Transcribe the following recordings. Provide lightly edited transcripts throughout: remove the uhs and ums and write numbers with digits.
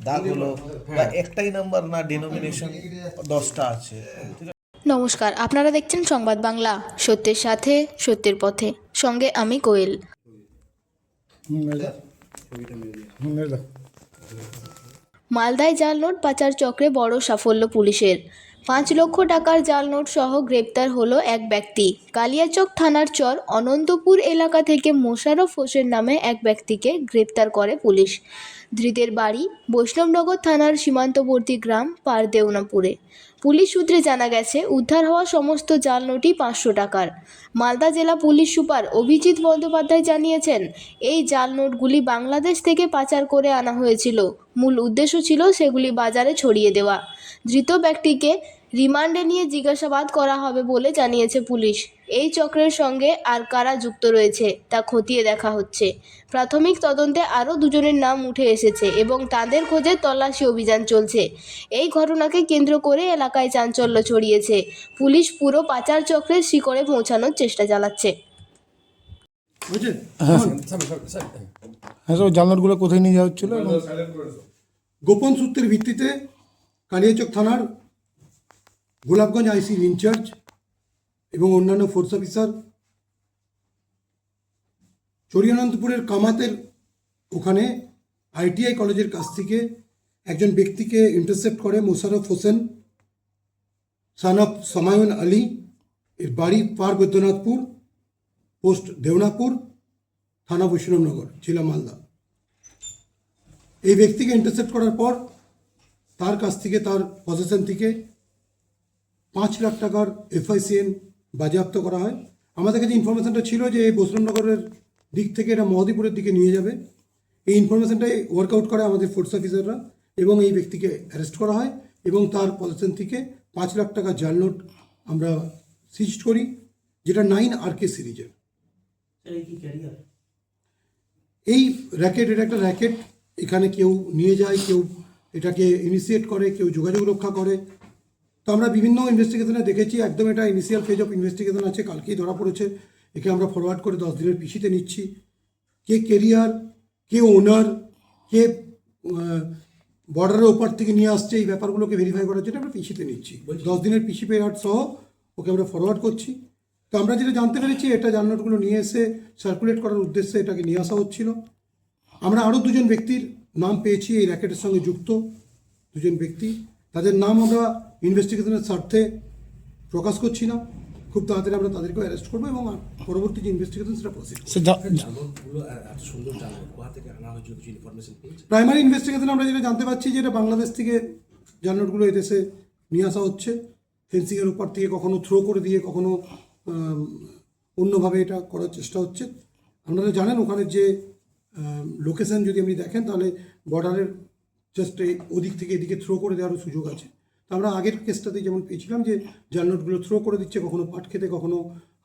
দাগ হলো বা একটাই নাম্বার না, ডিনোমিনেশন 10টা আছে। নমস্কার, আপনারা দেখছেন সংবাদ বাংলা, সত্যের সাথে সত্যের পথে। সঙ্গে আমি কোয়েল। মালদায় জাল নোট পাচার চক্রে বড় সাফল্য পুলিশের। 5 লক্ষ টাকার জাল নোট সহ গ্রেপ্তার হলো এক ব্যক্তি। কালিয়াচক থানার চর অনন্তপুর এলাকা থেকে মোশাররফ হোসেন নামে এক ব্যক্তিকে গ্রেপ্তার করে পুলিশ। ধৃতের বাড়ি বৈষ্ণবনগর থানার সীমান্তবর্তী গ্রাম পারদেওনাপুরে। পুলিশ সূত্রে জানা গেছে, উদ্ধার হওয়া সমস্ত জাল নোটই 500 টাকার। মালদা জেলা পুলিশ সুপার অভিজিৎ বন্দ্যোপাধ্যায় জানিয়েছেন, এই জাল নোটগুলি বাংলাদেশ থেকে পাচার করে আনা হয়েছিল। মূল উদ্দেশ্য ছিল সেগুলি বাজারে ছড়িয়ে দেওয়া। ধৃত ব্যক্তিকে রিমান্ডে নিয়ে জিজ্ঞাসাবাদ করা হবে বলে জানিয়েছে পুলিশ। এই চক্রের সঙ্গে আর কারা যুক্ত রয়েছে তা খতিয়ে দেখা হচ্ছে। প্রাথমিক তদন্তে আরও 2 জনের নাম উঠে এসেছে এবং তাদের খোঁজে তল্লাশি অভিযান চলছে। এই ঘটনাকে কেন্দ্র করে এলাকায় চাঞ্চল্য ছড়িয়েছে। পুলিশ পুরো পাচার চক্রের শিকড়ে পৌঁছানোর চেষ্টা চালাচ্ছে। হ্যাঁ, সব জালনোটগুলো কোথায় নিয়ে যাওয়া হচ্ছিল? গোপন সূত্রের ভিত্তিতে কালিয়াচক থানার গোলাপগঞ্জ আইসির ইনচার্জ এবং অন্যান্য ফোর্স অফিসার চরিয়ানন্দপুরের কামাতের ওখানে ITI কলেজের কাছ থেকে একজন ব্যক্তিকে ইন্টারসেপ্ট করে। মোশাররফ হোসেন সান অফ সামায়ুন আলী, এর বাড়ি পার বৈদ্যনাথপুর, পোস্ট দেওনাপুর, থানা বৈষ্ণবনগর, জেলা মালদা। এই ব্যক্তিকে ইন্টারসেপ্ট করার পর তার কাছ থেকে, তার পজিশন থেকে 5 লাখ টাকার FICN বাজেয়াপ্ত করা হয়। আমাদের কাছে ইনফরমেশনটা ছিল যে বৈষ্ণবনগরের দিক থেকে এটা মহদীপুরের দিকে নিয়ে যাবে। এই ইনফরমেশনটাই ওয়ার্কআউট করে আমাদের ফোর্স অফিসাররা এবং এই ব্যক্তিকে অ্যারেস্ট করা হয় এবং তার পজিশন থেকে 5 লাখ টাকা জাল নোট আমরা সিজ করি, যেটা 9 RK সিরিজের। এই র্যাকেট, এটা একটা র্যাকেট। এখানে কেউ নিয়ে যায়, কেউ এটাকে ইনিশিয়েট করে, কেউ যোগাযোগ রক্ষা করে। তো আমরা বিভিন্ন ইনভেস্টিগেশনে দেখেছি, একদম এটা ইনিশিয়াল ফেজ অফ ইনভেস্টিগেশন আছে, কালকেই ধরা পড়েছে। একে আমরা ফরওয়ার্ড করে 10 দিনের পিসিতে নিচ্ছি। কে কেরিয়ার, কে ওনার, কে বর্ডারের ওপার থেকে নিয়ে আসছে, এই ব্যাপারগুলোকে ভেরিফাই করার জন্য আমরা পিসিতে নিচ্ছি। 10 দিনের পিসি পেয়ার সহ ওকে আমরা ফরওয়ার্ড করছি। তো আমরা যেটা জানতে পেরেছি, এটা জাল নোটগুলো নিয়ে এসে সার্কুলেট করার উদ্দেশ্যে এটাকে নিয়ে আসা হচ্ছিল। আমরা আরও 2 জন ব্যক্তির নাম পেয়েছি এই র্যাকেটের সঙ্গে যুক্ত 2 জন ব্যক্তি। তাদের নাম আমরা ইনভেস্টিগেশনের স্বার্থে প্রকাশ করছি না। খুব তাড়াতাড়ি আমরা তাদেরকেও অ্যারেস্ট করবো এবং পরবর্তী যে ইনভেস্টিগেশন সেটা প্রসিড। প্রাইমারি ইনভেস্টিগেশন আমরা যেটা জানতে পারছি যে এটা বাংলাদেশ থেকে জাল নোটগুলো এদেশে নিয়ে আসা হচ্ছে। ফেন্সিংয়ের উপর থেকে কখনো থ্রো করে দিয়ে, কখনো অন্যভাবে এটা করার চেষ্টা হচ্ছে। আপনারা জানেন ওখানে যে লোকেশন যদি আপনি দেখেন, তাহলে বর্ডারের জাস্ট ওদিক থেকে এদিকে থ্রো করে দেওয়ারও সুযোগ আছে। তো আমরা আগের কেসটাতে যেমন পেয়েছিলাম যে জাল নোটগুলো থ্রো করে দিচ্ছে, কখনো পাট খেতে, কখনো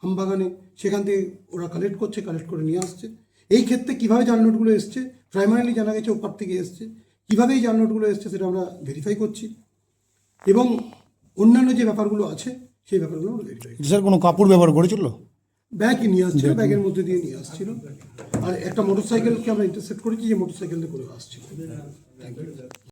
আমবাগানে, সেখান থেকে ওরা কালেক্ট করছে, কালেক্ট করে নিয়ে আসছে। এই ক্ষেত্রে কীভাবে জাল নোটগুলো এসছে, প্রাইমারিলি জানা গেছে ওপার থেকে এসছে। কীভাবে এই জাল নোটগুলো এসছে সেটা আমরা ভেরিফাই করছি এবং অন্যান্য যে ব্যাপারগুলো আছে সেই ব্যাপারগুলো আমরা ভেরিফাই করছি। স্যার, কোনো কাপড় ব্যবহার করেছিল? ব্যাগই নিয়ে আসছিল, ব্যাগের মধ্যে দিয়ে নিয়ে আসছিল। আর একটা মোটরসাইকেলকে আমরা ইন্টারসেপ্ট করেছি, যে মোটরসাইকেলটা করে আসছিল। Thank you.